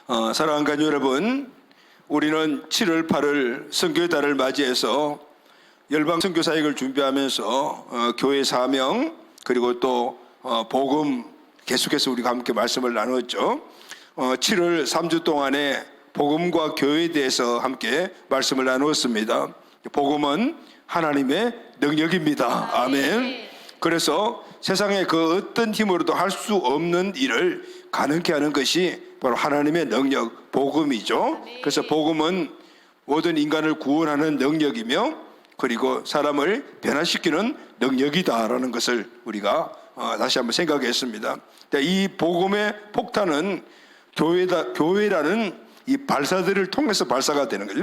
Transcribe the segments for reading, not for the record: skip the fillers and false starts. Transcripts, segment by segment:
사랑하는 가족 여러분, 우리는 7월 8일 선교의 달을 맞이해서 열방 선교 사역을 준비하면서 교회 사명 그리고 또 복음 계속해서 우리가 함께 말씀을 나눴죠. 7월 3주 동안에 복음과 교회에 대해서 함께 말씀을 나누었습니다. 복음은 하나님의 능력입니다. 아멘. 그래서 세상의 그 어떤 힘으로도 할 수 없는 일을 가능케 하는 것이 바로 하나님의 능력, 복음이죠. 그래서 복음은 모든 인간을 구원하는 능력이며 그리고 사람을 변화시키는 능력이다라는 것을 우리가 다시 한번 생각했습니다. 이 복음의 폭탄은 교회라는 이 발사들을 통해서 발사가 되는 거죠.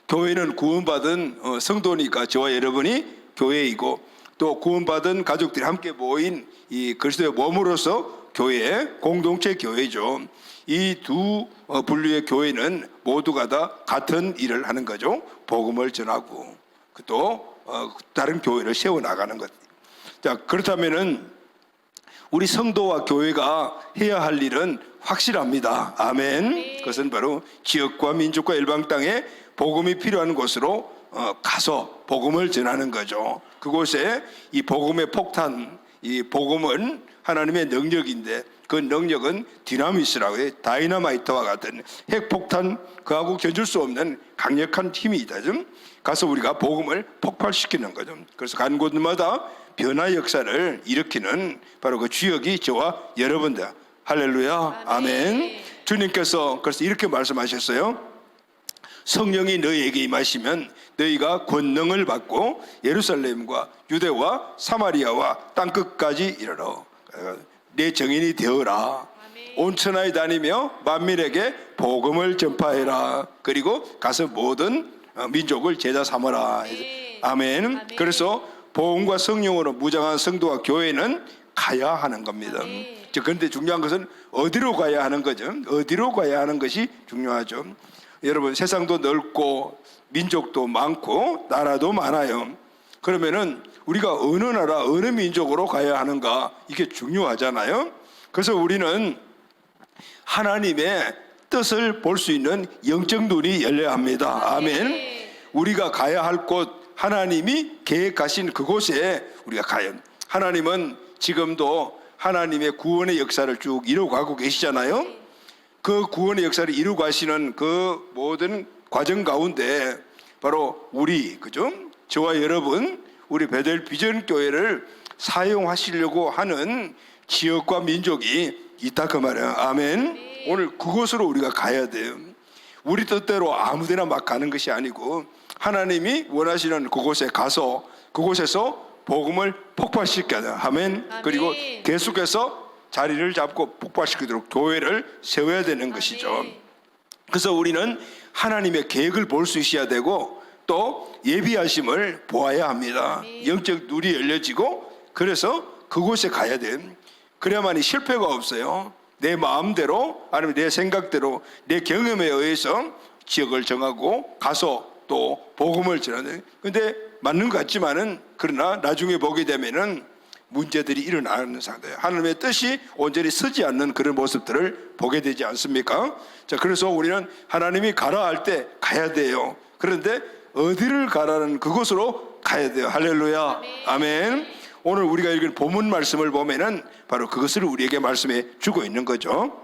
교회는 구원받은 성도니까 저와 여러분이 교회이고 또 구원받은 가족들이 함께 모인 이 그리스도의 몸으로서 교회, 공동체 교회죠. 이 두 분류의 교회는 모두가 다 같은 일을 하는 거죠. 복음을 전하고 또 다른 교회를 세워나가는 것. 자, 그렇다면은 우리 성도와 교회가 해야 할 일은 확실합니다. 아멘. 그것은 바로 지역과 민족과 일방 땅에 복음이 필요한 곳으로 가서 복음을 전하는 거죠. 그곳에 이 복음의 폭탄, 이 복음은 하나님의 능력인데 그 능력은 디나미스라고 해요. 다이너마이트와 같은 핵폭탄, 그하고 견줄 수 없는 강력한 힘이 있다. 가서 우리가 복음을 폭발시키는 거죠. 그래서 간 곳마다 변화 역사를 일으키는 바로 그 주역이 저와 여러분들. 할렐루야. 아멘. 주님께서 그래서 이렇게 말씀하셨어요. 성령이 너희에게 임하시면 너희가 권능을 받고 예루살렘과 유대와 사마리아와 땅끝까지 이르러 내 증인이 되어라. 온 천하에 다니며 만민에게 복음을 전파해라. 그리고 가서 모든 민족을 제자 삼으라. 아멘. 그래서 복음과 성령으로 무장한 성도와 교회는 가야 하는 겁니다. 그런데 중요한 것은 어디로 가야 하는 거죠. 어디로 가야 하는 것이 중요하죠. 여러분, 세상도 넓고 민족도 많고 나라도 많아요. 그러면은 우리가 어느 나라 어느 민족으로 가야 하는가, 이게 중요하잖아요. 그래서 우리는 하나님의 뜻을 볼 수 있는 영적 눈이 열려야 합니다. 아멘. 우리가 가야 할 곳, 하나님이 계획하신 그곳에 우리가 가요. 하나님은 지금도 하나님의 구원의 역사를 쭉 이루어가고 계시잖아요. 그 구원의 역사를 이루고 가시는 그 모든 과정 가운데 바로 우리, 그죠? 저와 여러분, 우리 베델 비전 교회를 사용하시려고 하는 지역과 민족이 있다 그 말이에요. 아멘. 오늘 그곳으로 우리가 가야 돼요. 우리 뜻대로 아무데나 막 가는 것이 아니고 하나님이 원하시는 그곳에 가서 그곳에서 복음을 폭발시켜야 돼요. 아멘. 그리고 계속해서 자리를 잡고 폭발시키도록 교회를 세워야 되는 것이죠. 그래서 우리는 하나님의 계획을 볼 수 있어야 되고 또 예비하심을 보아야 합니다. 영적 눈이 열려지고 그래서 그곳에 가야 돼요. 그래야만이 실패가 없어요. 내 마음대로 아니면 내 생각대로 내 경험에 의해서 지역을 정하고 가서 또 복음을 전하는. 근데 맞는 것 같지만은 그러나 나중에 보게 되면은 문제들이 일어나는 상태예요. 하나님의 뜻이 온전히 서지 않는 그런 모습들을 보게 되지 않습니까? 자, 그래서 우리는 하나님이 가라 할 때 가야 돼요. 그런데 어디를 가라는 그곳으로 가야 돼요. 할렐루야. 아멘. 오늘 우리가 읽은 본문 말씀을 보면은 바로 그것을 우리에게 말씀해 주고 있는 거죠.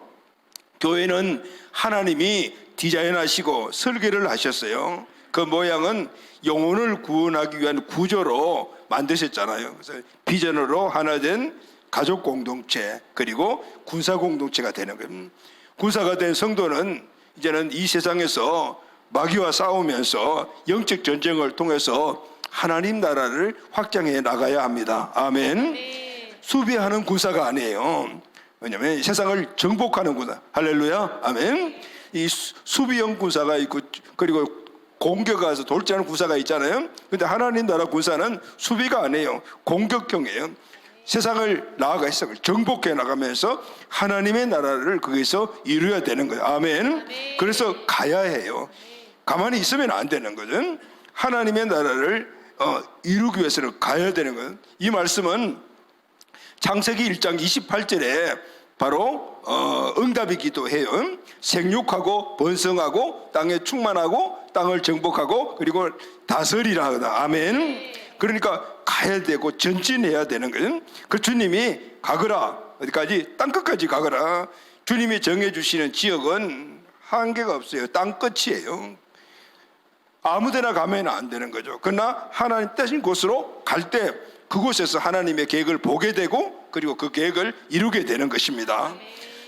교회는 하나님이 디자인하시고 설계를 하셨어요. 그 모양은 영혼을 구원하기 위한 구조로 만드셨잖아요. 그래서 비전으로 하나 된 가족 공동체 그리고 군사 공동체가 되는 거예요. 군사가 된 성도는 이제는 이 세상에서 마귀와 싸우면서 영적 전쟁을 통해서 하나님 나라를 확장해 나가야 합니다. 아멘. 수비하는 군사가 아니에요. 왜냐하면 세상을 정복하는 군사. 할렐루야. 아멘. 이 수비형 군사가 있고 그리고 공격가서 돌진하는 군사가 있잖아요. 근데 하나님 나라 군사는 수비가 아니에요. 공격형이에요. 세상을 나아가 세상을 정복해 나가면서 하나님의 나라를 거기서 이루어야 되는 거예요. 아멘. 그래서 가야 해요. 가만히 있으면 안 되는 거죠. 하나님의 나라를 이루기 위해서는 가야 되는 거예요. 이 말씀은 창세기 1장 28절에 바로 응답이 기도해요. 생육하고 번성하고 땅에 충만하고 땅을 정복하고 그리고 다스리라 하다. 아멘. 그러니까 가야 되고 전진해야 되는 거예요. 그 주님이 가거라, 어디까지? 땅끝까지 가거라. 주님이 정해주시는 지역은 한계가 없어요. 땅끝이에요. 아무데나 가면 안 되는 거죠. 그러나 하나님 떼신 곳으로 갈 때 그곳에서 하나님의 계획을 보게 되고 그리고 그 계획을 이루게 되는 것입니다.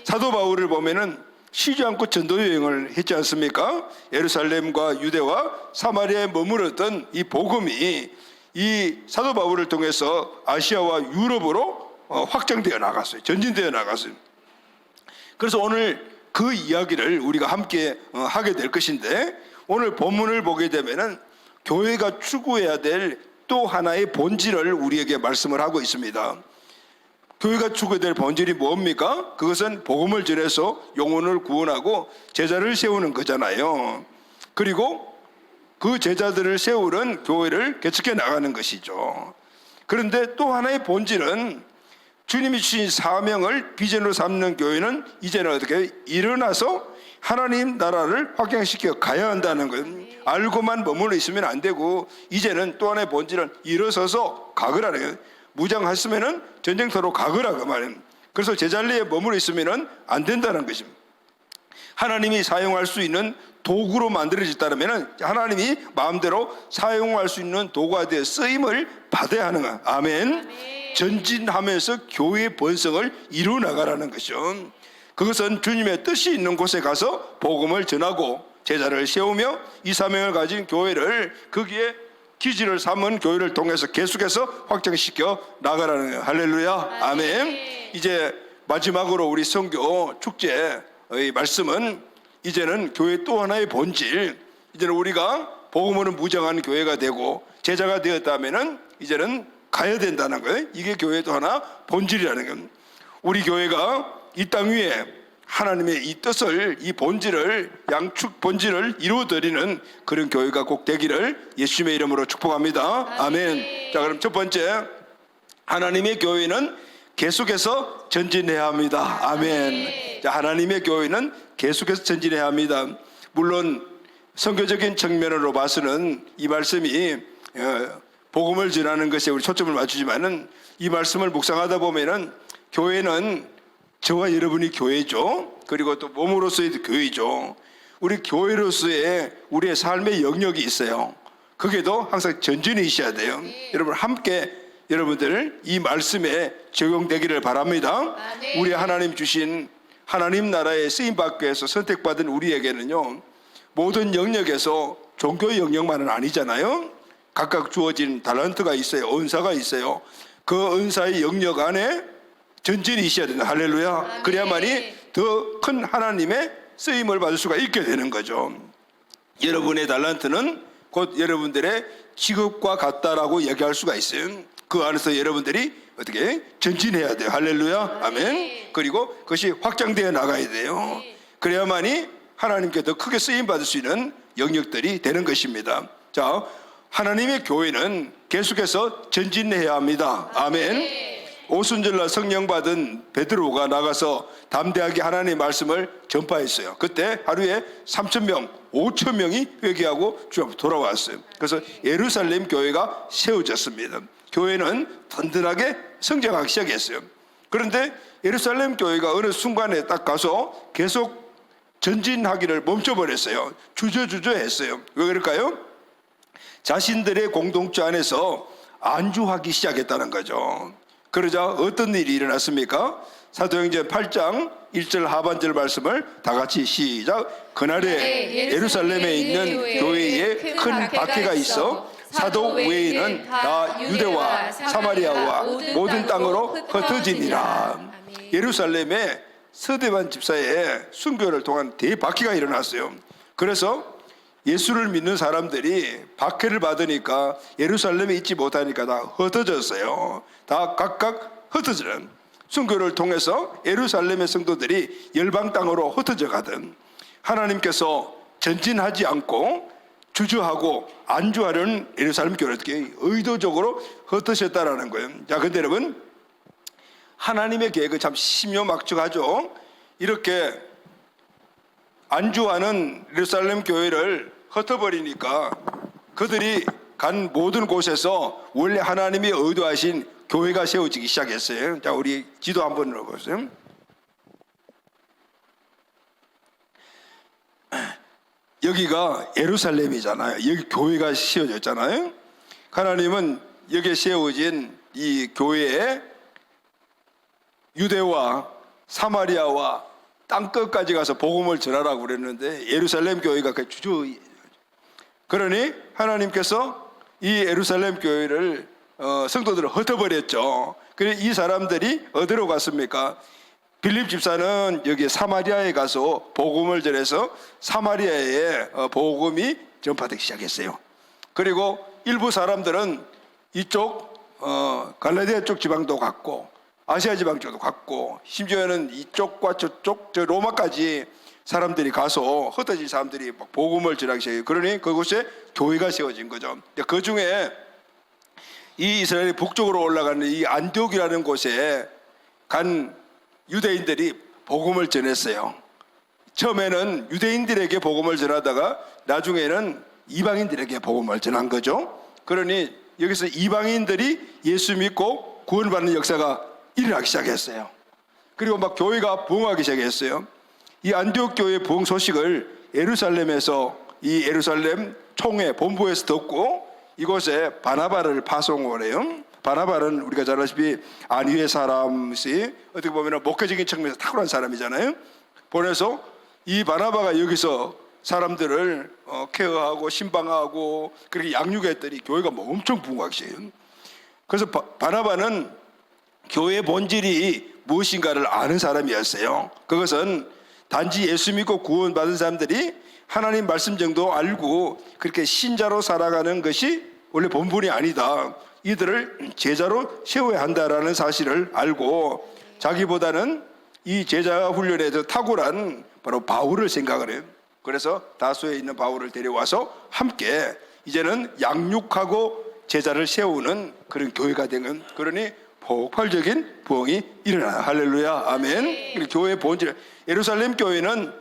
사도 바울을 보면은 쉬지 않고 전도 여행을 했지 않습니까? 예루살렘과 유대와 사마리아에 머물렀던 이 복음이 이 사도 바울을 통해서 아시아와 유럽으로 확장되어 나갔어요. 전진되어 나갔어요. 그래서 오늘 그 이야기를 우리가 함께 하게 될 것인데, 오늘 본문을 보게 되면은 교회가 추구해야 될 또 하나의 본질을 우리에게 말씀을 하고 있습니다. 교회가 추구해야 될 본질이 뭡니까? 그것은 복음을 전해서 영혼을 구원하고 제자를 세우는 거잖아요. 그리고 그 제자들을 세우는 교회를 개척해 나가는 것이죠. 그런데 또 하나의 본질은 주님이 주신 사명을 비전으로 삼는 교회는 이제는 어떻게 일어나서 하나님 나라를 확장시켜 가야 한다는 거예요. 알고만 머물러 있으면 안 되고 이제는 또 하나의 본질은 일어서서 가거라는 거예요. 무장했으면은 전쟁터로 가거라 그 말이에요. 그래서 제자리에 머물러 있으면은 안 된다는 것입니다. 하나님이 사용할 수 있는 도구로 만들어졌다면은 하나님이 마음대로 사용할 수 있는 도구가 되어 쓰임을 받아야 하는 거야. 아멘. 전진하면서 교회의 번성을 이루어 나가라는 것이죠. 그것은 주님의 뜻이 있는 곳에 가서 복음을 전하고 제자를 세우며 이 사명을 가진 교회를 거기에 기지를 삼은 교회를 통해서 계속해서 확장시켜 나가라는 거예요. 할렐루야. 아멘. 이제 마지막으로 우리 선교 축제의 말씀은 이제는 교회 또 하나의 본질, 이제는 우리가 복음으로 무장한 교회가 되고 제자가 되었다면은 이제는 가야 된다는 거예요. 이게 교회의 또 하나 본질이라는 거예요. 우리 교회가 이 땅 위에 하나님의 이 뜻을, 이 본질을, 양축 본질을 이루어드리는 그런 교회가 꼭 되기를 예수님의 이름으로 축복합니다. 아멘. 자, 그럼 첫 번째, 하나님의 교회는 계속해서 전진해야 합니다. 아멘. 자, 하나님의 교회는 계속해서 전진해야 합니다. 물론 선교적인 측면으로 봐서는 이 말씀이 복음을 전하는 것에 우리 초점을 맞추지만은 이 말씀을 묵상하다 보면은 교회는 저와 여러분이 교회죠. 그리고 또 몸으로서의 교회죠. 우리 교회로서의 우리의 삶의 영역이 있어요. 그게도 항상 전진이 있어야 돼요. 여러분 함께 여러분들 이 말씀에 적용되기를 바랍니다. 우리 하나님 주신 하나님 나라에 쓰임받기 위해서 선택받은 우리에게는요, 모든 영역에서 종교 영역만은 아니잖아요. 각각 주어진 달란트가 있어요. 은사가 있어요. 그 은사의 영역 안에 전진이 있어야 된다. 할렐루야. 그래야만이 더 큰 하나님의 쓰임을 받을 수가 있게 되는 거죠. 여러분의 달란트는 곧 여러분들의 직업과 같다라고 얘기할 수가 있어요. 그 안에서 여러분들이 어떻게 전진해야 돼요. 할렐루야. 아멘. 그리고 그것이 확장되어 나가야 돼요. 그래야만이 하나님께 더 크게 쓰임 받을 수 있는 영역들이 되는 것입니다. 자, 하나님의 교회는 계속해서 전진해야 합니다. 아멘. 오순절날 성령 받은 베드로가 나가서 담대하게 하나님의 말씀을 전파했어요. 그때 하루에 3,000명, 5,000명이 회개하고 주 앞으로 돌아왔어요. 그래서 예루살렘 교회가 세워졌습니다. 교회는 든든하게 성장하기 시작했어요. 그런데 예루살렘 교회가 어느 순간에 딱 가서 계속 전진하기를 멈춰버렸어요. 주저주저했어요. 왜 그럴까요? 자신들의 공동체 안에서 안주하기 시작했다는 거죠. 그러자 어떤 일이 일어났습니까? 사도행전 8장 1절 하반절 말씀을 다 같이 시작. 그날에 예루살렘에 있는 교회에 큰 박해가 있어 사도 외에는 다 유대와 사마리아와 모든 땅으로 흩어지니라. 예루살렘에 서대반 집사의 순교를 통한 대박해가 일어났어요. 그래서 예수를 믿는 사람들이 박해를 받으니까 예루살렘에 있지 못하니까 다 흩어졌어요. 다 각각 흩어지는 순교를 통해서 예루살렘의 성도들이 열방 땅으로 흩어져 가든 하나님께서 전진하지 않고 주저하고 안주하려는 예루살렘 교회를 의도적으로 흩으셨다라는 거예요. 자, 근데 여러분, 하나님의 계획은 참 신묘막측하죠. 이렇게 안주하는 예루살렘 교회를 흩어버리니까 그들이 간 모든 곳에서 원래 하나님이 의도하신 교회가 세워지기 시작했어요. 자, 우리 지도 한번 넣어보세요. 여기가 예루살렘이잖아요. 여기 교회가 세워졌잖아요. 하나님은 여기에 세워진 이 교회에 유대와 사마리아와 땅끝까지 가서 복음을 전하라고 그랬는데 예루살렘 교회가 그 주주. 그러니 하나님께서 이 예루살렘 교회를 성도들을 흩어버렸죠. 그래 이 사람들이 어디로 갔습니까? 빌립 집사는 여기 사마리아에 가서 복음을 전해서 사마리아에 복음이 전파되기 시작했어요. 그리고 일부 사람들은 이쪽 갈라디아 쪽 지방도 갔고 아시아 지방 쪽도 갔고 심지어는 이쪽과 저쪽 저 로마까지 사람들이 가서 흩어진 사람들이 막 복음을 전하기 시작해요. 그러니 그곳에 교회가 세워진 거죠. 그 중에 이 이스라엘 북쪽으로 올라가는 이 안디옥이라는 곳에 간 유대인들이 복음을 전했어요. 처음에는 유대인들에게 복음을 전하다가 나중에는 이방인들에게 복음을 전한 거죠. 그러니 여기서 이방인들이 예수 믿고 구원받는 역사가 일어나기 시작했어요. 그리고 막 교회가 부흥하기 시작했어요. 이 안디옥 교회 부흥 소식을 예루살렘에서 이 예루살렘 총회 본부에서 듣고 이곳에 바나바를 파송을 해요. 바나바는 우리가 잘 아시다시피 안위의 사람이 어떻게 보면 목회적인 측면에서 탁월한 사람이잖아요. 보내서 이 바나바가 여기서 사람들을 케어하고 신방하고 그렇게 양육했더니 교회가 뭐 엄청 부흥하기 시작해요. 그래서 바나바는 교회의 본질이 무엇인가를 아는 사람이었어요. 그것은 단지 예수 믿고 구원받은 사람들이 하나님 말씀 정도 알고 그렇게 신자로 살아가는 것이 원래 본분이 아니다. 이들을 제자로 세워야 한다라는 사실을 알고 자기보다는 이 제자 훈련에 더 탁월한 바로 바울을 생각을 해요. 그래서 다소에 있는 바울을 데려와서 함께 이제는 양육하고 제자를 세우는 그런 교회가 되는, 그러니 폭발적인 부흥이 일어나. 할렐루야, 아멘. 교회의 본질, 예루살렘 교회는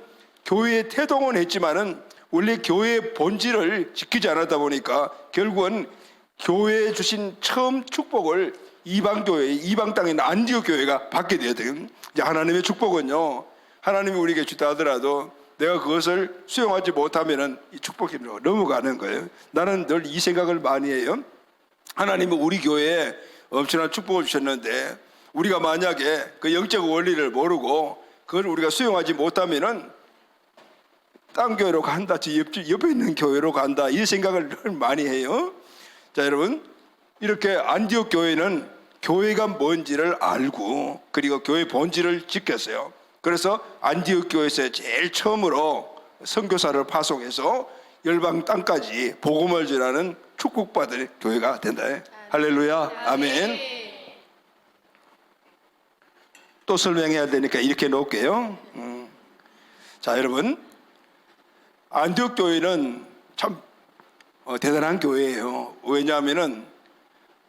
교회에 태동은 했지만은 원래 교회의 본질을 지키지 않았다 보니까 결국은 교회에 주신 처음 축복을 이방 교회, 이방 땅에 있는 안디옥 교회가 받게 되거든. 이제 하나님의 축복은요, 하나님이 우리에게 주다 하더라도 내가 그것을 수용하지 못하면은 이 축복이 넘어가는 거예요. 나는 늘 이 생각을 많이 해요. 하나님은 우리 교회에 엄청난 축복을 주셨는데 우리가 만약에 그 영적 원리를 모르고 그걸 우리가 수용하지 못하면은 딴 교회로 간다, 옆에 있는 교회로 간다, 이 생각을 늘 많이 해요. 자, 여러분, 이렇게 안디옥 교회는 교회가 뭔지를 알고 그리고 교회 본질을 지켰어요. 그래서 안디옥 교회에서 제일 처음으로 선교사를 파송해서 열방 땅까지 복음을 전하는 축복받을 교회가 된다. 할렐루야, 아멘. 또 설명해야 되니까 이렇게 놓을게요. 자, 여러분, 안디옥 교회는 참 대단한 교회예요. 왜냐하면은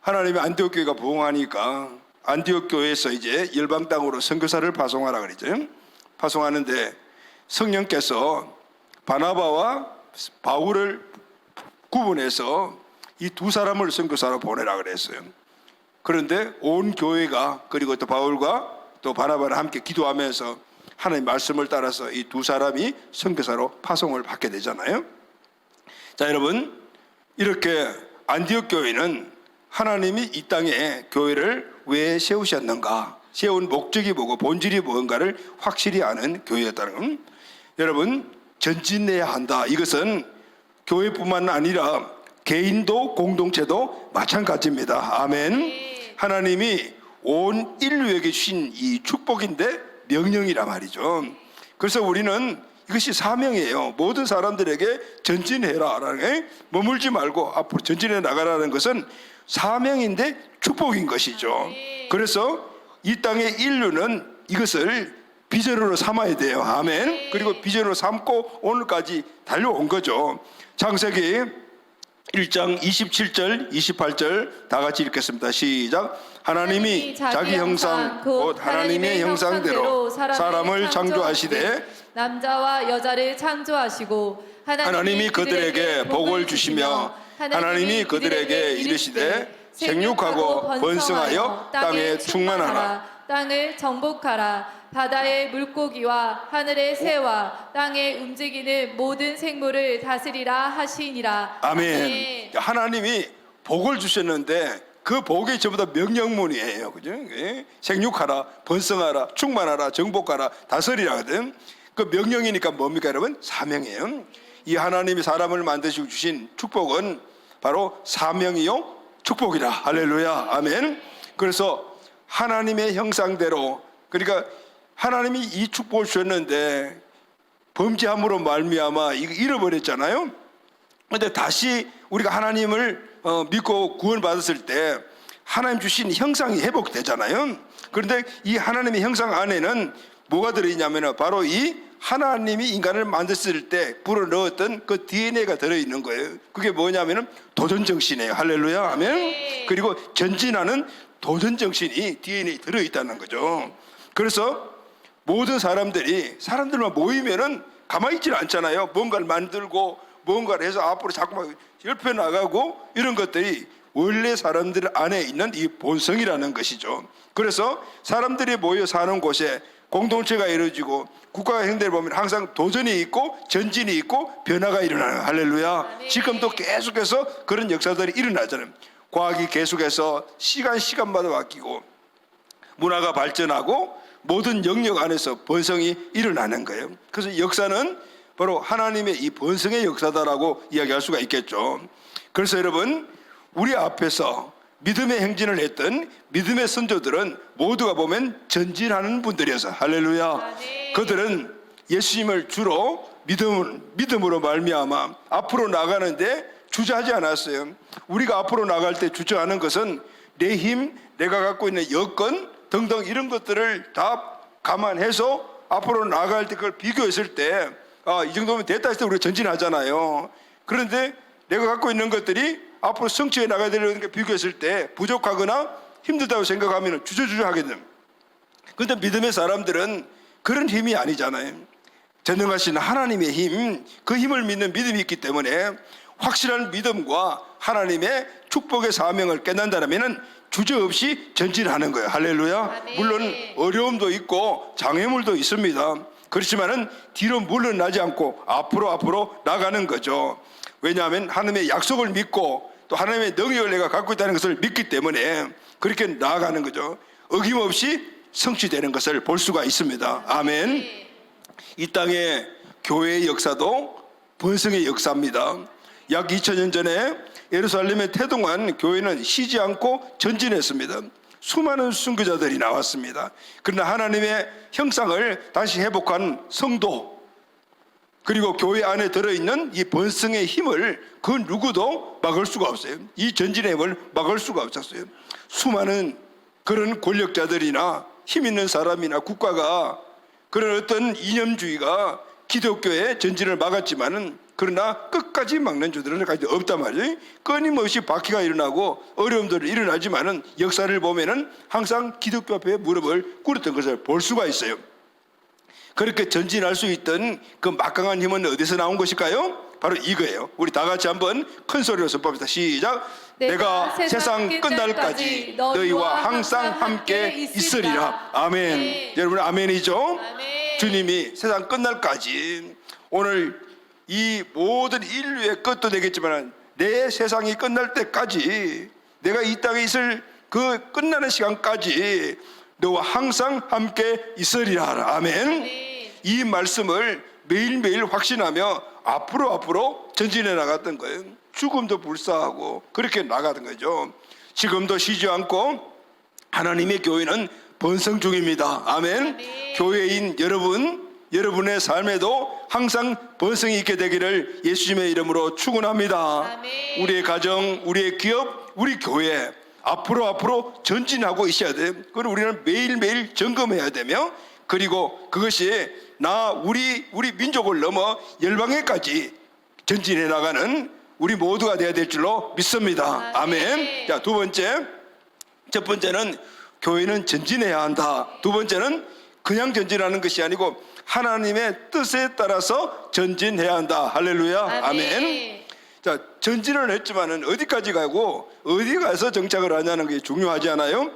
하나님이 안디옥 교회가 부흥하니까 안디옥 교회에서 이제 열방 땅으로 선교사를 파송하라 그랬죠. 파송하는데 성령께서 바나바와 바울을 구분해서 이 두 사람을 선교사로 보내라 그랬어요. 그런데 온 교회가 그리고 또 바울과 또 바나바를 함께 기도하면서 하나님 말씀을 따라서 이 두 사람이 선교사로 파송을 받게 되잖아요. 자, 여러분, 이렇게 안디옥 교회는 하나님이 이 땅에 교회를 왜 세우셨는가, 세운 목적이 뭐고 본질이 뭔가를 확실히 아는 교회였다는 것. 여러분, 전진해야 한다. 이것은 교회뿐만 아니라 개인도 공동체도 마찬가지입니다. 아멘. 하나님이 온 인류에게 주신 이 축복인데 명령이라 말이죠. 그래서 우리는 이것이 사명이에요. 모든 사람들에게 전진해라 라는, 머물지 말고 앞으로 전진해 나가라는 것은 사명인데 축복인 것이죠. 그래서 이 땅의 인류는 이것을 비전으로 삼아야 돼요. 아멘. 그리고 비전으로 삼고 오늘까지 달려온 거죠. 창세기 1장 27절 28절 다 같이 읽겠습니다. 시작. 하나님이 자기 형상 곧 하나님의 형상대로 사람을 창조하시되 남자와 여자를 창조하시고 하나님이 그들에게 복을 주시며 하나님이 그들에게 이르시되 생육하고 번성하여 땅에 충만하라. 땅을 정복하라. 바다의 물고기와 하늘의 새와 땅에 움직이는 모든 생물을 다스리라 하시니라. 아멘. 하나님이 복을 주셨는데 그 복이 전부 다 명령문이에요. 그죠? 생육하라, 번성하라, 충만하라, 정복하라, 다스리라거든. 그 명령이니까 뭡니까, 여러분? 사명이에요. 이 하나님이 사람을 만드시고 주신 축복은 바로 사명이요 축복이라. 할렐루야. 아멘. 그래서 하나님의 형상대로, 그러니까 하나님이 이 축복을 주셨는데 범죄함으로 말미암아 이거 잃어버렸잖아요. 그런데 다시 우리가 하나님을 믿고 구원받았을 때 하나님 주신 형상이 회복되잖아요. 그런데 이 하나님의 형상 안에는 뭐가 들어있냐면 바로 이 하나님이 인간을 만들었을 때 불어넣었던 그 DNA가 들어있는 거예요. 그게 뭐냐면 도전정신이에요. 할렐루야. 아멘. 그리고 전진하는 도전정신이 DNA에 들어있다는 거죠. 그래서 모든 사람들만 모이면은 가만히 있지는 않잖아요. 뭔가를 만들고 뭔가를 해서 앞으로 자꾸만 열펴 나가고 이런 것들이 원래 사람들 안에 있는 이 본성이라는 것이죠. 그래서 사람들이 모여 사는 곳에 공동체가 이루어지고 국가가 행대를 보면 항상 도전이 있고 전진이 있고 변화가 일어나요. 할렐루야. 지금도 계속해서 그런 역사들이 일어나잖아요. 과학이 계속해서 시간마다 바뀌고 문화가 발전하고 모든 영역 안에서 번성이 일어나는 거예요. 그래서 역사는 바로 하나님의 이 번성의 역사다라고 이야기할 수가 있겠죠. 그래서 여러분, 우리 앞에서 믿음의 행진을 했던 믿음의 선조들은 모두가 보면 전진하는 분들이어서 할렐루야. 그들은 예수님을 주로 믿음으로 말미암아 앞으로 나가는데 주저하지 않았어요. 우리가 앞으로 나갈 때 주저하는 것은 내 힘, 내가 갖고 있는 여건 등등 이런 것들을 다 감안해서 앞으로 나갈 때 그걸 비교했을 때 이 정도면 됐다 했을 때 우리가 전진하잖아요. 그런데 내가 갖고 있는 것들이 앞으로 성취해 나가야 되는 게 비교했을 때 부족하거나 힘들다고 생각하면 주저하게 됩니다. 그런데 믿음의 사람들은 그런 힘이 아니잖아요. 전능하신 하나님의 힘, 그 힘을 믿는 믿음이 있기 때문에 확실한 믿음과 하나님의 축복의 사명을 깨닫는다면 주저없이 전진하는 거예요. 할렐루야. 물론 어려움도 있고 장애물도 있습니다. 그렇지만은 뒤로 물러나지 않고 앞으로 나가는 거죠. 왜냐하면 하나님의 약속을 믿고 또 하나님의 능력을 내가 갖고 있다는 것을 믿기 때문에 그렇게 나아가는 거죠. 어김없이 성취되는 것을 볼 수가 있습니다. 아멘. 이 땅의 교회의 역사도 번성의 역사입니다. 약 2000년 전에 예루살렘에 태동한 교회는 쉬지 않고 전진했습니다. 수많은 순교자들이 나왔습니다. 그러나 하나님의 형상을 다시 회복한 성도, 그리고 교회 안에 들어있는 이 번성의 힘을 그 누구도 막을 수가 없어요. 이 전진의 힘을 막을 수가 없었어요. 수많은 그런 권력자들이나 힘 있는 사람이나 국가가 그런 어떤 이념주의가 기독교의 전진을 막았지만은 그러나 끝까지 막는 주들은 없단 말이에요. 끊임없이 바퀴가 일어나고 어려움들이 일어나지만은 역사를 보면은 항상 기독교 앞에 무릎을 꿇었던 것을 볼 수가 있어요. 그렇게 전진할 수 있던 그 막강한 힘은 어디서 나온 것일까요? 바로 이거예요. 우리 다 같이 한번 큰 소리로 선포합시다. 시작. 내가 세상 끝날까지 너희와 항상 함께 있으리라. 아멘. 네. 여러분 아멘이죠? 아멘. 주님이 세상 끝날까지, 오늘 이 모든 인류의 끝도 되겠지만 내 세상이 끝날 때까지, 내가 이 땅에 있을 그 끝나는 시간까지 너와 항상 함께 있으리라. 아멘. 이 말씀을 매일매일 확신하며 앞으로 전진해 나갔던 거예요. 죽음도 불사하고 그렇게 나가던 거죠. 지금도 쉬지 않고 하나님의 교회는 번성 중입니다. 아멘. 교회인 여러분의 삶에도 항상 번성이 있게 되기를 예수님의 이름으로 축원합니다. 아멘. 우리의 가정, 우리의 기업, 우리 교회 앞으로 전진하고 있어야 돼요. 그리고 우리는 매일매일 점검해야 되며, 그리고 그것이 우리 민족을 넘어 열방에까지 전진해 나가는 우리 모두가 되어야 될 줄로 믿습니다. 아멘. 자, 두 번째, 첫 번째는 교회는 전진해야 한다. 두 번째는 그냥 전진하는 것이 아니고 하나님의 뜻에 따라서 전진해야 한다. 할렐루야. 아멘. 자, 전진을 했지만은 어디까지 가고 어디 가서 정착을 하냐는 게 중요하지 않아요?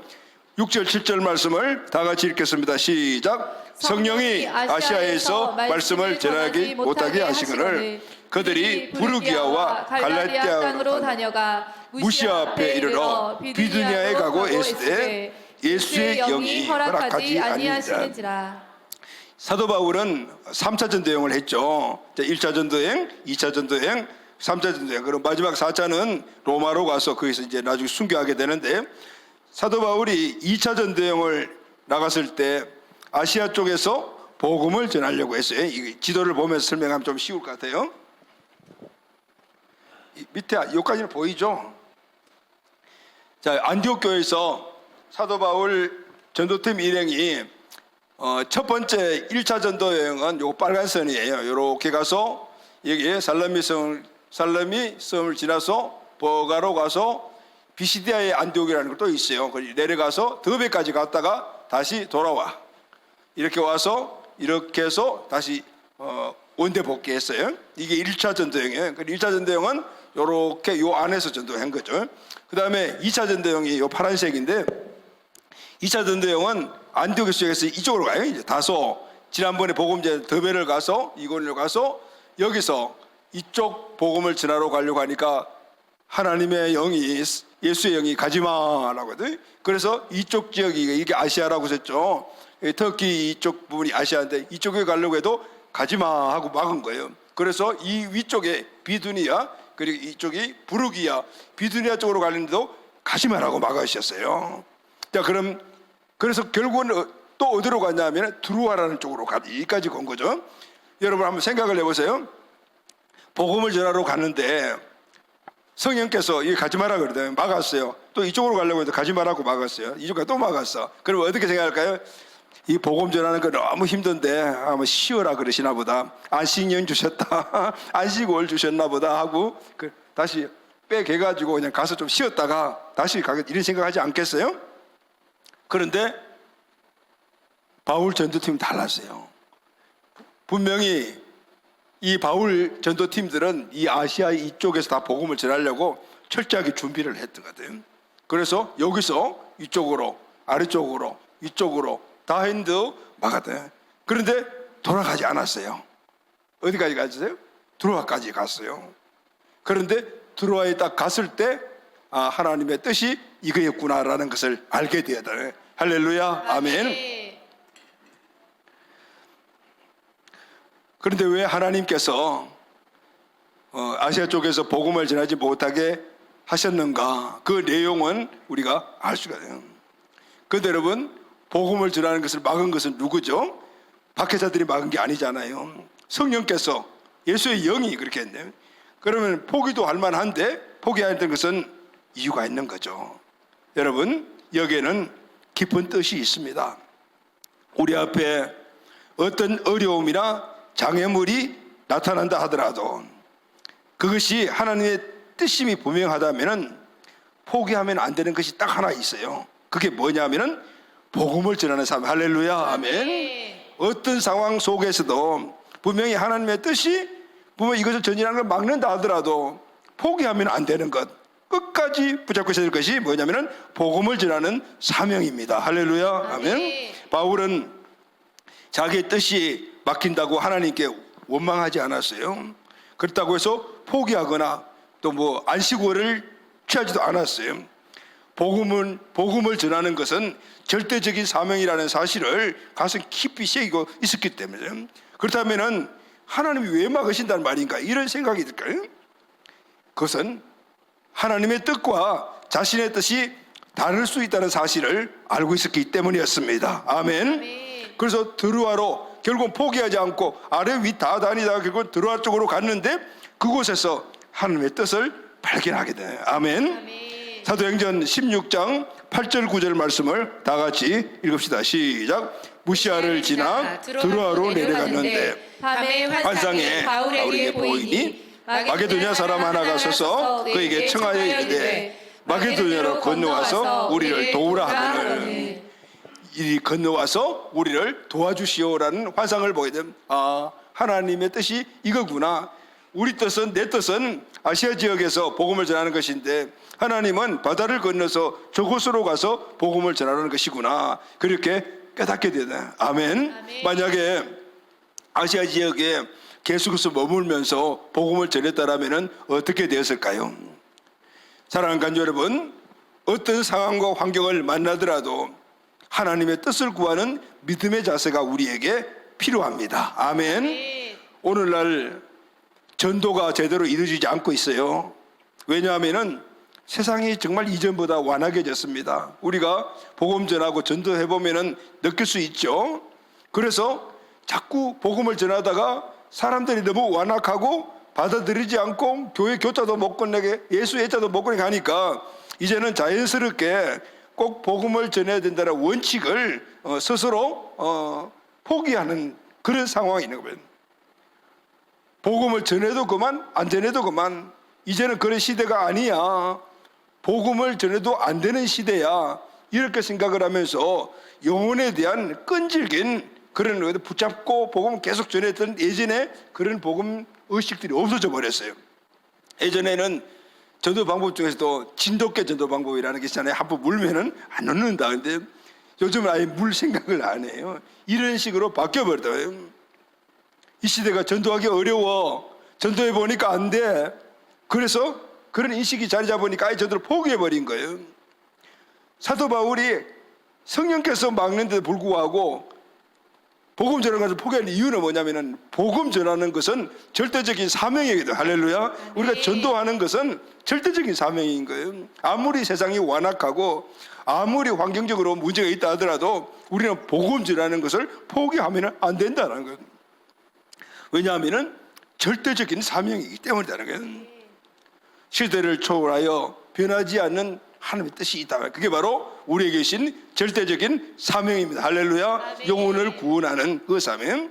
6절 7절 말씀을 다 같이 읽겠습니다. 시작. 성령이 아시아에서 말씀을 전하지 못하게 하시거늘 그들이 부르기아와 갈라디아 땅으로 다녀가 무시아 앞에 이르러 비두니아에 가고 에스되 예수의 영이 허락하지 아니하시는지라. 사도 바울은 3차 전도여행을 했죠. 1차 전도여행, 2차 전도여행, 3차 전도여행. 그럼 마지막 4차는 로마로 가서 거기서 이제 나중에 순교하게 되는데, 사도 바울이 2차 전도여행을 나갔을 때 아시아 쪽에서 복음을 전하려고 했어요. 이 지도를 보면서 설명하면 좀 쉬울 것 같아요. 밑에 여기까지는 보이죠? 자, 안디옥 교회에서 사도 바울 전도팀 일행이 첫 번째 1차 전도 여행은 요 빨간 선이에요. 요렇게 가서 여기에 살라미 섬을 지나서 버가로 가서 비시디아의 안디옥이라는 것도 있어요. 내려가서 드베까지 갔다가 다시 돌아와. 이렇게 와서 이렇게 해서 다시 원대 복귀했어요. 이게 1차 전도여행이에요. 1차 전도여행은 요렇게 요 안에서 전도한 거죠. 그 다음에 2차 전도여행이 요 파란색인데, 2차 전도여행은 안디옥 지역에서 이쪽으로 가요. 이제 다소 지난번에 복음제 더베를 가서 이곳을 가서 여기서 이쪽 복음을 전하러 가려고 하니까 하나님의 영이, 예수의 영이 가지마라고 하거든요. 그래서 이쪽 지역이 이게 아시아라고 했죠. 터키 이쪽 부분이 아시아인데 이쪽에 가려고 해도 가지마 하고 막은 거예요. 그래서 이 위쪽에 비두니아, 그리고 이쪽이 부르기아, 비두니아 쪽으로 가는데도 가지마라고 막으셨어요. 자, 그래서 결국은 또 어디로 갔냐면 두루아라는 쪽으로 여기까지 간 거죠. 여러분 한번 생각을 해보세요. 복음을 전하러 갔는데 성령께서 이 가지 마라 그러더니 막았어요. 또 이쪽으로 가려고 해도 가지 마라고 막았어요. 이쪽까지 또 막았어. 그럼 어떻게 생각할까요? 이 복음 전하는 거 너무 힘든데 아마 쉬어라 그러시나 보다. 안식년 주셨다. 안식월 주셨나 보다 하고 다시 빼개가지고 그냥 가서 좀 쉬었다가 다시 가겠다 이런 생각하지 않겠어요? 그런데 바울 전도팀은 달랐어요. 분명히 이 바울 전도팀들은 이 아시아 이쪽에서 다 복음을 전하려고 철저하게 준비를 했던 거거든요. 그래서 여기서 이쪽으로, 아래쪽으로, 이쪽으로 다 했는데 막았대요. 그런데 돌아가지 않았어요. 어디까지 갔어요? 드로아까지 갔어요. 그런데 드로아에 딱 갔을 때 하나님의 뜻이 이거였구나라는 것을 알게 되었다. 할렐루야. 아멘. 그런데 왜 하나님께서 아시아 쪽에서 복음을 전하지 못하게 하셨는가? 그 내용은 우리가 알 수가 있어요. 그런데 여러분, 복음을 전하는 것을 막은 것은 누구죠? 박해자들이 막은 게 아니잖아요. 성령께서, 예수의 영이 그렇게 했네요. 그러면 포기도 할 만한데 포기했던 것은 이유가 있는 거죠. 여러분, 여기에는 깊은 뜻이 있습니다. 우리 앞에 어떤 어려움이나 장애물이 나타난다 하더라도 그것이 하나님의 뜻임이 분명하다면 포기하면 안 되는 것이 딱 하나 있어요. 그게 뭐냐면 복음을 전하는 삶. 할렐루야. 아멘. 어떤 상황 속에서도 분명히 하나님의 뜻이 분명히 이것을 전진하는 걸 막는다 하더라도 포기하면 안 되는 것, 끝까지 붙잡고 있어야 될 것이 뭐냐면 복음을 전하는 사명입니다. 할렐루야. 아멘. 바울은 자기의 뜻이 막힌다고 하나님께 원망하지 않았어요. 그렇다고 해서 포기하거나 또 뭐 안식월을 취하지도 않았어요. 복음을 전하는 것은 절대적인 사명이라는 사실을 가슴 깊이 새기고 있었기 때문에, 그렇다면은 하나님이 왜 막으신다는 말인가 이런 생각이 들까요? 그것은 하나님의 뜻과 자신의 뜻이 다를 수 있다는 사실을 알고 있었기 때문이었습니다. 아멘. 그래서 드루아로 결국 포기하지 않고 아래 위 다 다니다가 결국 드루아 쪽으로 갔는데 그곳에서 하나님의 뜻을 발견하게 돼요. 아멘. 사도행전 16장 8절 9절 말씀을 다 같이 읽읍시다. 시작. 무시아를 지나 드루아로 내려갔는데 밤에 환상에 바울에게 보이니 마게도냐 사람 하나가 서서 그에게 청하여 이르되 마게도냐로 건너와서 우리를 도우라 하거늘 이리 건너와서 우리를 도와주시오라는 환상을 보게 되면 하나님의 뜻이 이거구나. 우리 뜻은, 내 뜻은 아시아 지역에서 복음을 전하는 것인데 하나님은 바다를 건너서 저곳으로 가서 복음을 전하는 것이구나. 그렇게 깨닫게 되다. 아멘. 만약에 아시아 지역에 계속해서 머물면서 복음을 전했다라면 어떻게 되었을까요? 사랑하는 간주 여러분, 어떤 상황과 환경을 만나더라도 하나님의 뜻을 구하는 믿음의 자세가 우리에게 필요합니다. 아멘. 오늘날 전도가 제대로 이루어지지 않고 있어요. 왜냐하면 세상이 정말 이전보다 완악해졌습니다. 우리가 복음 전하고 전도해보면 느낄 수 있죠. 그래서 자꾸 복음을 전하다가 사람들이 너무 완악하고 받아들이지 않고 교회 교자도 못 건네게 예수 예자도 못 건네게 하니까 이제는 자연스럽게 꼭 복음을 전해야 된다는 원칙을 스스로 포기하는 그런 상황이 있는 거예요. 복음을 전해도 그만, 안 전해도 그만. 이제는 그런 시대가 아니야. 복음을 전해도 안 되는 시대야. 이렇게 생각을 하면서 영혼에 대한 끈질긴 그런 의도 붙잡고 복음을 계속 전했던 예전에 그런 복음 의식들이 없어져 버렸어요. 예전에는 전도 방법 중에서도 진돗개 전도 방법이라는 게 있잖아요. 한번 물면은 안 넣는다. 근데 요즘은 아예 물 생각을 안 해요. 이런 식으로 바뀌어버렸어요. 이 시대가 전도하기 어려워. 전도해 보니까 안 돼. 그래서 그런 인식이 자리 잡으니까 아예 전도를 포기해버린 거예요. 사도 바울이 성령께서 막는데도 불구하고 복음 전하는 것을 포기한 이유는 뭐냐면은 복음 전하는 것은 절대적인 사명이거든. 할렐루야. 우리가 전도하는 것은 절대적인 사명인 거예요. 아무리 세상이 완악하고 아무리 환경적으로 문제가 있다 하더라도 우리는 복음 전하는 것을 포기하면 안 된다는 거예요. 왜냐하면은 절대적인 사명이기 때문이라는 거예요. 시대를 초월하여 변하지 않는 하나님의 뜻이 있다. 그게 바로 우리에게 계신 절대적인 사명입니다. 할렐루야. 영혼을 구원하는 그 사명.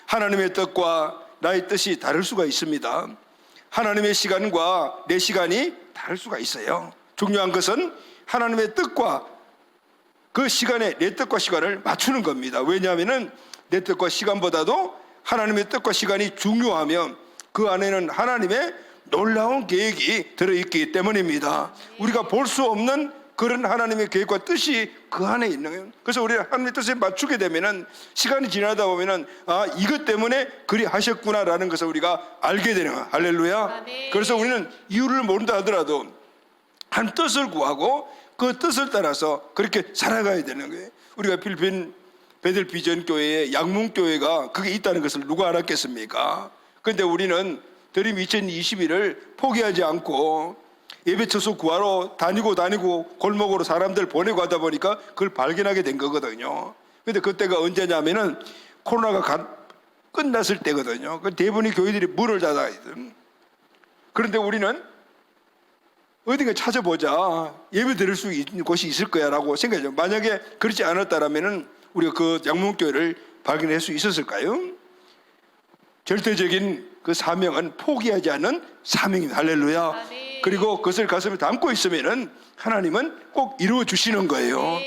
하나님의 뜻과 나의 뜻이 다를 수가 있습니다. 하나님의 시간과 내 시간이 다를 수가 있어요. 중요한 것은 하나님의 뜻과 그 시간에 내 뜻과 시간을 맞추는 겁니다. 왜냐하면 내 뜻과 시간보다도 하나님의 뜻과 시간이 중요하면 그 안에는 하나님의 놀라운 계획이 들어있기 때문입니다. 우리가 볼 수 없는 그런 하나님의 계획과 뜻이 그 안에 있는 거예요. 그래서 우리가 하나님의 뜻에 맞추게 되면은 시간이 지나다 보면은 이것 때문에 그리 하셨구나라는 것을 우리가 알게 되는 거예요. 할렐루야. 그래서 우리는 이유를 모른다 하더라도 한 뜻을 구하고 그 뜻을 따라서 그렇게 살아가야 되는 거예요. 우리가 필리핀 베들 비전 교회에 양문 교회가 그게 있다는 것을 누가 알았겠습니까? 그런데 우리는 드림 2021을 포기하지 않고 예배 처소 구하러 다니고 골목으로 사람들 보내고 하다 보니까 그걸 발견하게 된 거거든요. 그런데 그때가 언제냐면은 코로나가 끝났을 때거든요. 대부분의 교회들이 문을 닫아있거든. 그런데 우리는 어딘가 찾아보자. 예배 드릴 수 있는 곳이 있을 거야 라고 생각하죠. 만약에 그렇지 않았다면 우리가 그 양문교회를 발견할 수 있었을까요? 절대적인 그 사명은 포기하지 않는 사명입니다. 할렐루야. 아멘. 그리고 그것을 가슴에 담고 있으면은 하나님은 꼭 이루어 주시는 거예요.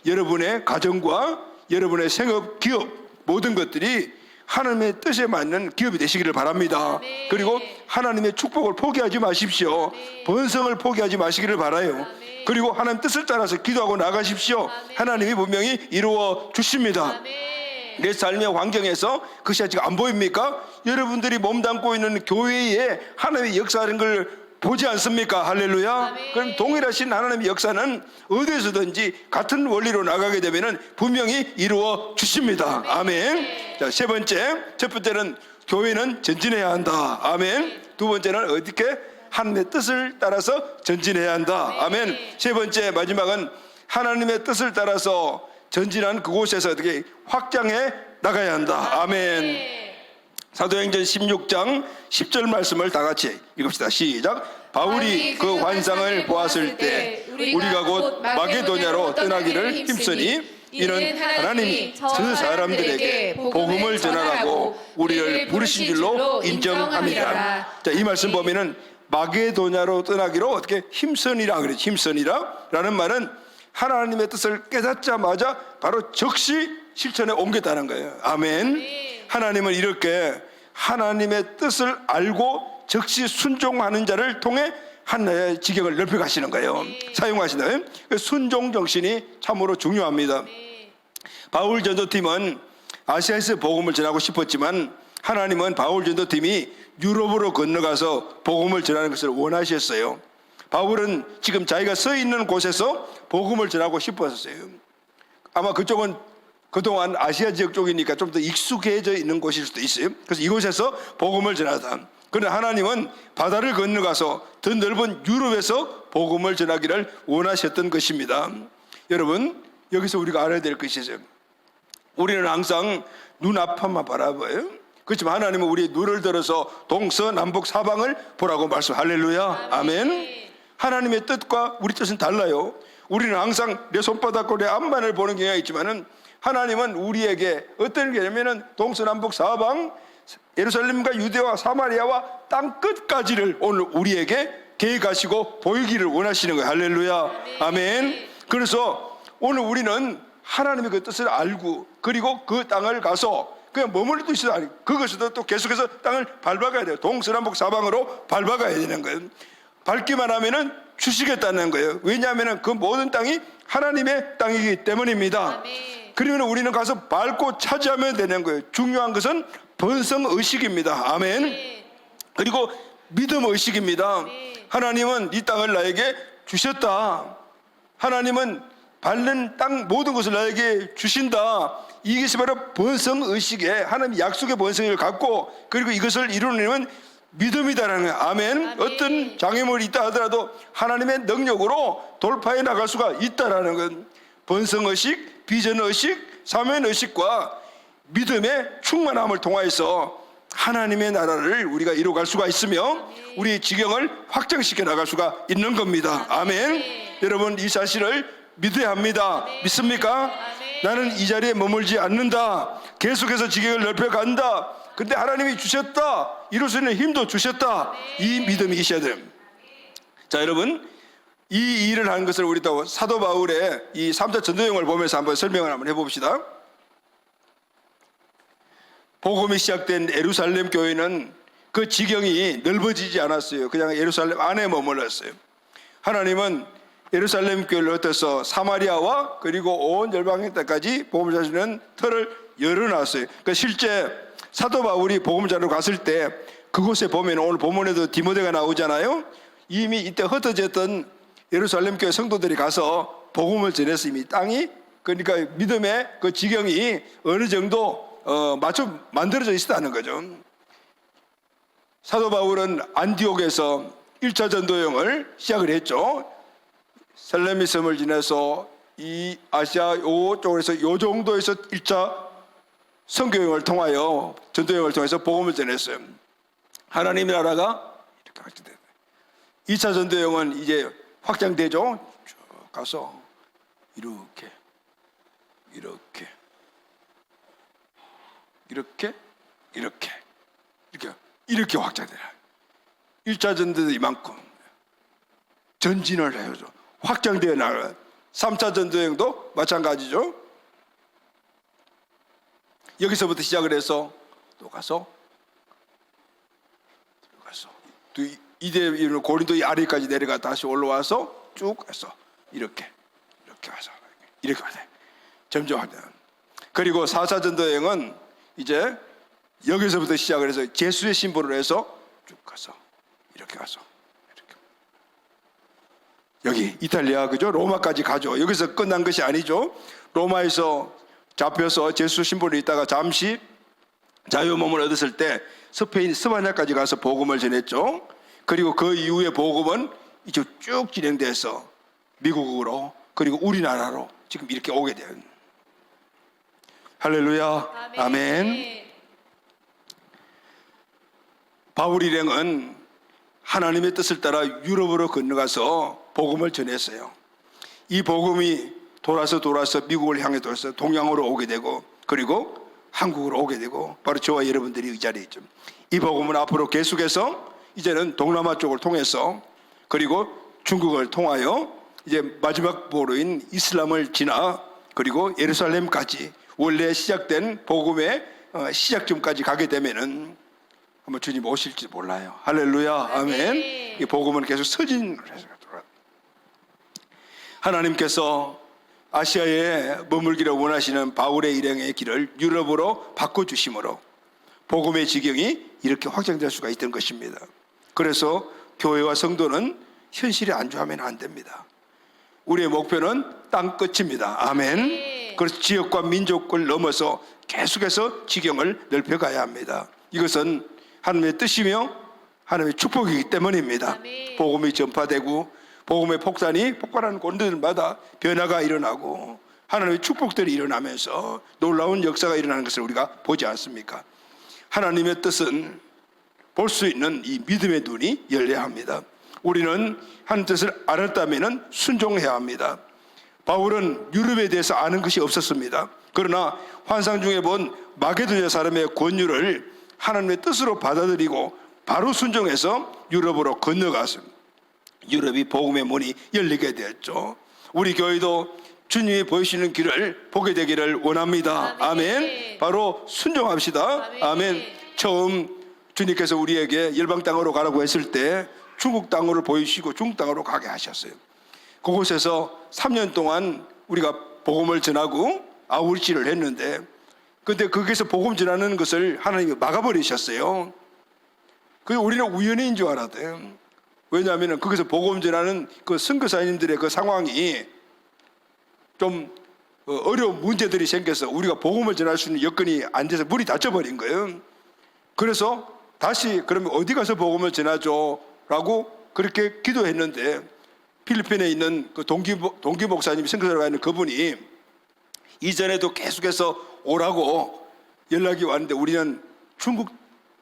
여러분의 가정과 여러분의 생업, 기업 모든 것들이 하나님의 뜻에 맞는 기업이 되시기를 바랍니다. 그리고 하나님의 축복을 포기하지 마십시오. 번성을 포기하지 마시기를 바라요. 그리고 하나님 뜻을 따라서 기도하고 나가십시오. 하나님이 분명히 이루어 주십니다. 내 삶의 환경에서 그것이 아직 안 보입니까? 여러분들이 몸담고 있는 교회에 하나님의 역사하는 걸 보지 않습니까? 할렐루야. 그럼 동일하신 하나님의 역사는 어디에서든지 같은 원리로 나가게 되면 분명히 이루어 주십니다. 아멘. 자, 첫 번째는 교회는 전진해야 한다. 아멘. 두 번째는 어떻게? 하나님의 뜻을 따라서 전진해야 한다. 아멘. 세 번째 마지막은 하나님의 뜻을 따라서 전진한 그곳에서 어떻게 확장해 나가야 한다. 아멘. 사도행전 16장 10절 말씀을 다 같이 읽읍시다. 시작. 바울이 그 환상을 보았을 때 우리가 곧 마게도냐로 떠나기를 힘쓰니 이는 하나님이 저 사람들에게 복음을 전하라고 우리를 부르신 줄로 인정합니다. 자, 이 말씀 보면은 마게도냐로 떠나기로 어떻게 힘쓰니라 그랬죠. 힘쓰니라라는 말은 하나님의 뜻을 깨닫자마자 바로 즉시 실천에 옮겼다는 거예요. 아멘. 하나님은 이렇게 하나님의 뜻을 알고 즉시 순종하는 자를 통해 하나의 지경을 넓혀 가시는 거예요. 사용하시는 그 순종 정신이 참으로 중요합니다. 바울 전도팀은 아시아에서 복음을 전하고 싶었지만 하나님은 바울 전도팀이 유럽으로 건너가서 복음을 전하는 것을 원하셨어요. 바울은 지금 자기가 서 있는 곳에서 복음을 전하고 싶었어요. 아마 그쪽은 그동안 아시아 지역 쪽이니까 좀 더 익숙해져 있는 곳일 수도 있어요. 그래서 이곳에서 복음을 전하다. 그러나 하나님은 바다를 건너가서 더 넓은 유럽에서 복음을 전하기를 원하셨던 것입니다. 여러분, 여기서 우리가 알아야 될 것이 있어요. 우리는 항상 눈앞만 바라봐요. 그렇지만 하나님은 우리의 눈을 들어서 동서남북 사방을 보라고 말씀. 할렐루야. 아멘. 하나님의 뜻과 우리 뜻은 달라요. 우리는 항상 내 손바닥과 내 앞만을 보는 경향이 있지만은 하나님은 우리에게 어떤 게냐면은 동서남북 사방, 예루살렘과 유대와 사마리아와 땅 끝까지를 오늘 우리에게 계획하시고 보이기를 원하시는 거예요. 할렐루야. 아멘. 그래서 오늘 우리는 하나님의 그 뜻을 알고 그리고 그 땅을 가서 그냥 머물러도 있어도 아니고 그것에도 또 계속해서 땅을 밟아가야 돼요. 동서남북 사방으로 밟아가야 되는 거예요. 밟기만 하면은 주시겠다는 거예요. 왜냐하면 그 모든 땅이 하나님의 땅이기 때문입니다. 그러면 우리는 가서 밟고 차지하면 되는 거예요. 중요한 것은 번성의식입니다. 아멘. 그리고 믿음의식입니다. 하나님은 이 땅을 나에게 주셨다. 하나님은 밟는 땅 모든 것을 나에게 주신다. 이것이 바로 번성의식에 하나님 약속의 번성을 갖고 그리고 이것을 이루는 믿음이다라는 거예요. 아멘. 어떤 장애물이 있다 하더라도 하나님의 능력으로 돌파해 나갈 수가 있다라는 건 번성의식, 비전의식, 사명의식과 믿음의 충만함을 통하여서 하나님의 나라를 우리가 이루어갈 수가 있으며 우리의 지경을 확장시켜 나갈 수가 있는 겁니다. 아멘. 여러분, 이 사실을 믿어야 합니다. 믿습니까? 나는 이 자리에 머물지 않는다. 계속해서 지경을 넓혀간다. 근데 하나님이 주셨다. 이룰 수 있는 힘도 주셨다. 이 믿음이 있어야 돼요. 자, 여러분, 이 일을 하는 것을 우리 또 사도 바울의 이 3차 전도여행을 보면서 한번 설명을 한번 해봅시다. 복음이 시작된 예루살렘 교회는 그 지경이 넓어지지 않았어요. 그냥 예루살렘 안에 머물렀어요. 하나님은 예루살렘 교회를 흩어서 사마리아와 그리고 온 열방의 땅까지 복음을 전하시는 틀을 열어놨어요. 그러니까 실제 사도 바울이 복음을 전하러 갔을 때 그곳에 보면 오늘 본문에도 디모데가 나오잖아요. 이미 이때 흩어졌던 예루살렘 교회 성도들이 가서 복음을 전해서 이미 땅이 그러니까 믿음의 그 지경이 어느 정도 만들어져 있었다는 거죠. 사도 바울은 안디옥에서 1차 전도여행을 시작을 했죠. 셀레미섬을 지나서 이 아시아 요 쪽에서 요 정도에서 1차 선교여행을 통하여 전도여행을 통해서 복음을 전했어요. 하나님의 나라가 이렇게 확장돼요. 2차 전도여행은 이제 확장되죠. 쭉 가서 이렇게 확장되라. 1차 전도도 이만큼 전진을 해요. 확장되어 나가요. 3차 전도여행도 마찬가지죠. 여기서부터 시작을 해서 또 가서 이대 고린도 아래까지 내려가 다시 올라와서 쭉 해서 이렇게 가서 이렇게 가서 점점 하면 그리고 4차 전도여행은 이제 여기서부터 시작을 해서 예수의 심보를 해서 쭉 가서 이렇게 가서 이렇게 여기 이탈리아 그죠? 로마까지 가죠. 여기서 끝난 것이 아니죠. 로마에서 잡혀서 예수 심보를 있다가 잠시 자유 몸을 얻었을 때 스페인 스바냐까지 가서 복음을 전했죠. 그리고 그 이후에 복음은 이제 쭉 진행돼서 미국으로 그리고 우리나라로 지금 이렇게 오게 돼요. 할렐루야. 아멘. 바울 일행은 하나님의 뜻을 따라 유럽으로 건너가서 복음을 전했어요. 이 복음이 돌아서 미국을 향해 돌아서 동양으로 오게 되고 그리고 한국으로 오게 되고 바로 저와 여러분들이 이 자리에 있죠. 이 복음은 앞으로 계속해서 이제는 동남아 쪽을 통해서 그리고 중국을 통하여 이제 마지막 보루인 이슬람을 지나 그리고 예루살렘까지 원래 시작된 복음의 시작점까지 가게 되면은 아마 주님 오실지 몰라요. 할렐루야, 아멘. 이 복음은 계속 서진을 해서 하나님께서 아시아에 머물기를 원하시는 바울의 일행의 길을 유럽으로 바꿔주심으로 복음의 지경이 이렇게 확장될 수가 있던 것입니다. 그래서 교회와 성도는 현실에 안주하면 안 됩니다. 우리의 목표는 땅 끝입니다. 아멘. 그래서 지역과 민족을 넘어서 계속해서 지경을 넓혀가야 합니다. 이것은 하나님의 뜻이며 하나님의 축복이기 때문입니다. 복음이 전파되고 복음의 폭발하는 곳들마다 변화가 일어나고 하나님의 축복들이 일어나면서 놀라운 역사가 일어나는 것을 우리가 보지 않습니까? 하나님의 뜻은 볼 수 있는 이 믿음의 눈이 열려야 합니다. 우리는 하나님 뜻을 알았다면 순종해야 합니다. 바울은 유럽에 대해서 아는 것이 없었습니다. 그러나 환상 중에 본 마게도냐 사람의 권유를 하나님의 뜻으로 받아들이고 바로 순종해서 유럽으로 건너갔습니다. 유럽이 복음의 문이 열리게 되었죠. 우리 교회도 주님이 보이시는 길을 보게 되기를 원합니다. 아멘. 바로 순종합시다. 아멘. 처음 주님께서 우리에게 열방 땅으로 가라고 했을 때 중국 땅으로 보이시고 중국 땅으로 가게 하셨어요. 그곳에서 3년 동안 우리가 복음을 전하고 아우리치를 했는데 근데 거기서 복음 전하는 것을 하나님이 막아버리셨어요. 그게 우리는 우연인 줄 알았대요. 왜냐하면 거기서 복음 전하는 그 선교사님들의 그 상황이 좀 어려운 문제들이 생겨서 우리가 복음을 전할 수 있는 여건이 안 돼서 문이 닫혀버린 거예요. 그래서 다시 그러면 어디 가서 복음을 전하죠? 라고 그렇게 기도했는데 필리핀에 있는 그 동기 목사님이 선교사로 가 있는 그분이 이전에도 계속해서 오라고 연락이 왔는데 우리는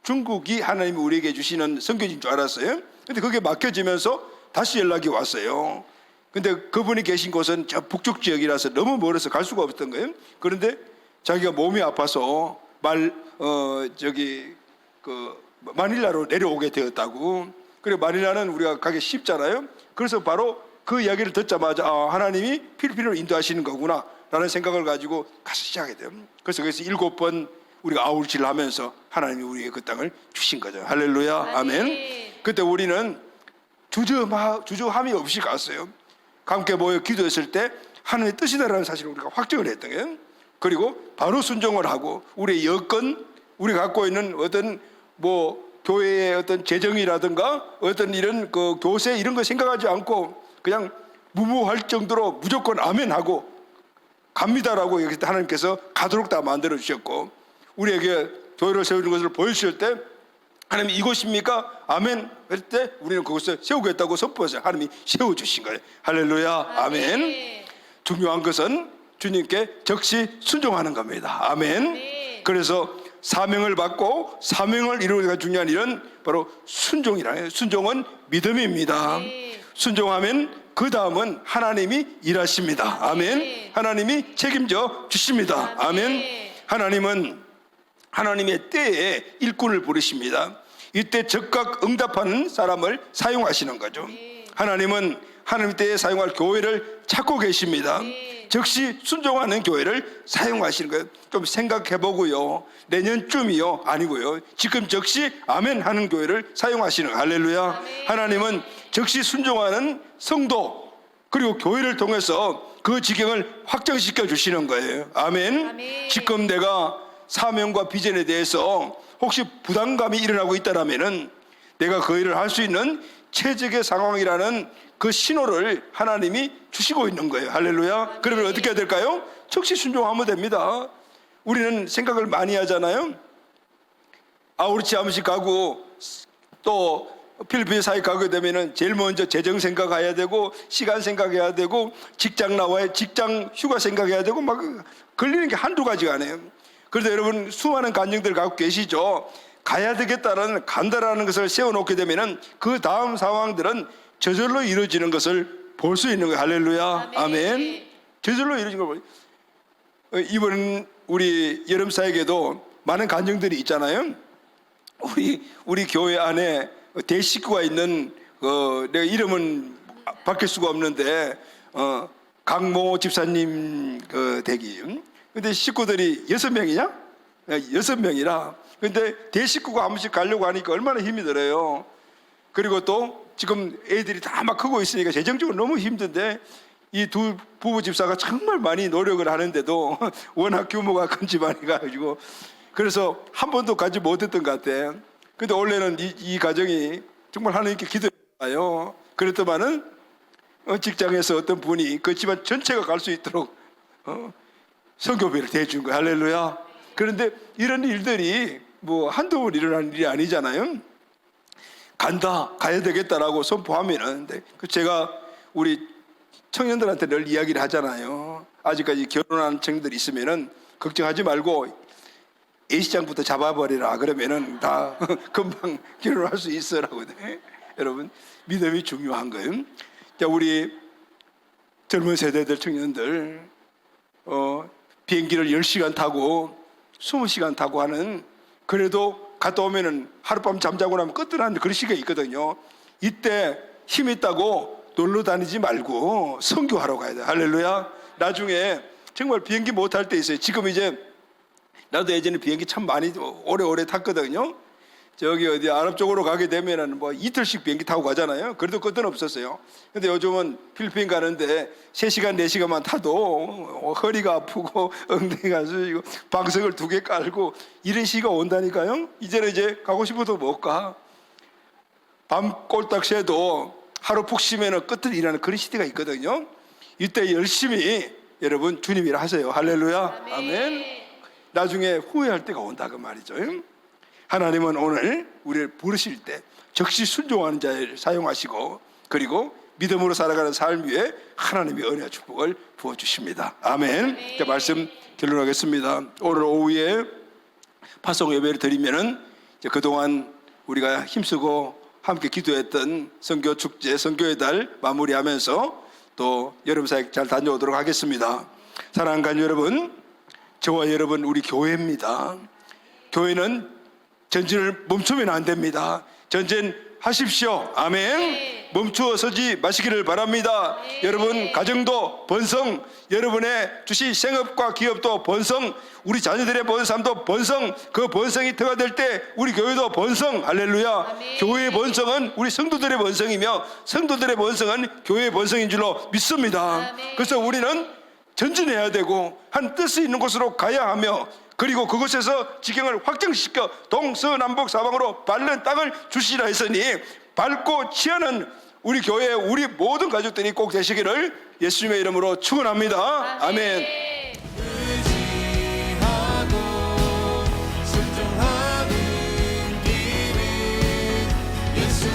중국이 하나님이 우리에게 주시는 선교지인 줄 알았어요. 근데 그게 막혀지면서 다시 연락이 왔어요. 근데 그분이 계신 곳은 저 북쪽 지역이라서 너무 멀어서 갈 수가 없었던 거예요. 그런데 자기가 몸이 아파서 마닐라로 내려오게 되었다고. 그리고 마닐라는 우리가 가기 쉽잖아요. 그래서 바로 그 이야기를 듣자마자 하나님이 필리핀으로 인도하시는 거구나 라는 생각을 가지고 가서 시작하게 돼요. 그래서 거기서 7번 우리가 아우리치를 하면서 하나님이 우리에게 그 땅을 주신 거죠. 할렐루야, 아멘. 그때 우리는 주저함이 없이 갔어요. 함께 모여 기도했을 때 하나님의 뜻이다라는 사실을 우리가 확정을 했던 거예요. 그리고 바로 순종을 하고 우리의 여건, 우리가 갖고 있는 어떤 교회의 어떤 재정이라든가 어떤 이런 그 교세 이런 거 생각하지 않고 그냥 무모할 정도로 무조건 아멘하고 갑니다라고 하나님께서 가도록 다 만들어 주셨고 우리에게 교회를 세우는 것을 보여주실 때 하나님 이곳입니까? 아멘 할 때 우리는 그곳에 세우겠다고 선포해서 하나님이 세워주신 거예요. 할렐루야, 아멘. 중요한 것은 주님께 적시 순종하는 겁니다. 아멘. 그래서 사명을 받고 사명을 이루기가 중요한 일은 바로 순종이라요. 순종은 믿음입니다. 순종하면 그 다음은 하나님이 일하십니다. 아멘. 하나님이 책임져 주십니다. 아멘. 하나님은 하나님의 때에 일꾼을 부르십니다. 이때 즉각 응답하는 사람을 사용하시는 거죠. 하나님은 하나님 때에 사용할 교회를 찾고 계십니다. 즉시 순종하는 교회를 사용하시는 거예요. 좀 생각해 보고요. 내년쯤이요 아니고요. 지금 즉시 아멘 하는 교회를 사용하시는 거예요. 할렐루야. 하나님은 즉시 순종하는 성도 그리고 교회를 통해서 그 지경을 확정시켜 주시는 거예요. 아멘. 지금 내가 사명과 비전에 대해서 혹시 부담감이 일어나고 있다라면은 내가 그 일을 할 수 있는 최적의 상황이라는 그 신호를 하나님이 주시고 있는 거예요. 할렐루야. 그러면 어떻게 해야 될까요? 즉시 순종하면 됩니다. 우리는 생각을 많이 하잖아요. 아우리치 한 번씩 가고 또 필리핀 사회 가게 되면은 제일 먼저 재정 생각해야 되고 시간 생각해야 되고 직장 나와야 직장 휴가 생각해야 되고 막 걸리는 게 한두 가지가 아니에요. 그래서 여러분 수많은 간증들 갖고 계시죠. 가야 되겠다라는 간다라는 것을 세워놓게 되면은 그 다음 상황들은 저절로 이루어지는 것을 볼 수 있는 거예요. 할렐루야. 아멘. 저절로 이루어진 걸 보여요. 이번 우리 여름 사역에도 많은 간증들이 있잖아요. 우리 교회 안에 대식구가 있는 내가 이름은 밝힐 수가 없는데 강모 집사님 그 댁이. 근데 식구들이 6명이냐? 6명이라. 근데 대식구가 한 번씩 가려고 하니까 얼마나 힘이 들어요. 그리고 또 지금 애들이 다 막 크고 있으니까 재정적으로 너무 힘든데 이 두 부부 집사가 정말 많이 노력을 하는데도 워낙 규모가 큰 집안이 가지고 그래서 한 번도 가지 못했던 것 같아. 근데 원래는 이 가정이 정말 하나님께 기도해요. 그랬더만은 직장에서 어떤 분이 그 집안 전체가 갈 수 있도록 선교비를 대준 거야. 할렐루야. 그런데 이런 일들이 뭐 한두 번 일어나는 일이 아니잖아요. 가야 되겠다라고 선포하면은 제가 우리 청년들한테 늘 이야기를 하잖아요. 아직까지 결혼한 청년들이 있으면은 걱정하지 말고 A시장부터 잡아버리라. 그러면은 다 금방 결혼할 수 있어라고. 여러분, 믿음이 중요한 거예요. 자, 우리 젊은 세대들 청년들 비행기를 10시간 타고 20시간 타고 하는, 그래도 갔다 오면은 하룻밤 잠자고 나면 끝들하는 그런 시기가 있거든요. 이때 힘 있다고 놀러 다니지 말고 선교하러 가야 돼. 할렐루야. 나중에 정말 비행기 못 탈 때 있어요. 지금 이제 나도 예전에 비행기 참 많이 오래오래 탔거든요. 저기 어디 아랍 쪽으로 가게 되면은 뭐 이틀씩 비행기 타고 가잖아요. 그래도 끝은 없었어요. 근데 요즘은 필리핀 가는데 3시간 4시간만 타도 허리가 아프고 엉덩이가 쑤시고 방석을 2개 깔고 이런 시기가 온다니까요. 이제는 이제 가고 싶어도 못 가. 밤 꼴딱 새도 하루 푹 쉬면은 끝을 일하는 그런 시대가 있거든요. 이때 열심히 여러분 주님 일 하세요. 할렐루야. 아멘. 나중에 후회할 때가 온다 그 말이죠. 하나님은 오늘 우리를 부르실 때 적시 순종하는 자를 사용하시고 그리고 믿음으로 살아가는 삶 위에 하나님의 은혜와 축복을 부어주십니다. 아멘. 자, 말씀 결론하겠습니다. 오늘 오후에 파송 예배를 드리면은 그동안 우리가 힘쓰고 함께 기도했던 선교 축제, 선교의 달 마무리하면서 또 여름 사역 잘 다녀오도록 하겠습니다. 사랑하는 간 여러분, 저와 여러분 우리 교회입니다. 교회는 전진을 멈추면 안 됩니다. 전진하십시오. 아멘. 네. 멈추어 서지 마시기를 바랍니다. 네. 여러분 가정도 번성, 여러분의 주신 생업과 기업도 번성, 우리 자녀들의 번성도 번성, 그 번성이 터가 될 때 우리 교회도 번성. 할렐루야. 아멘. 교회의 번성은 우리 성도들의 번성이며 성도들의 번성은 교회의 번성인 줄로 믿습니다. 아멘. 그래서 우리는 전진해야 되고 한 뜻이 있는 곳으로 가야 하며 그리고 그곳에서 지경을 확정시켜 동서남북 사방으로 밟는 땅을 주시라 했으니 밟고 취하는 우리 교회 우리 모든 가족들이 꼭 되시기를 예수님의 이름으로 축원합니다. 아멘. 의지하고 순종하는 길은 예수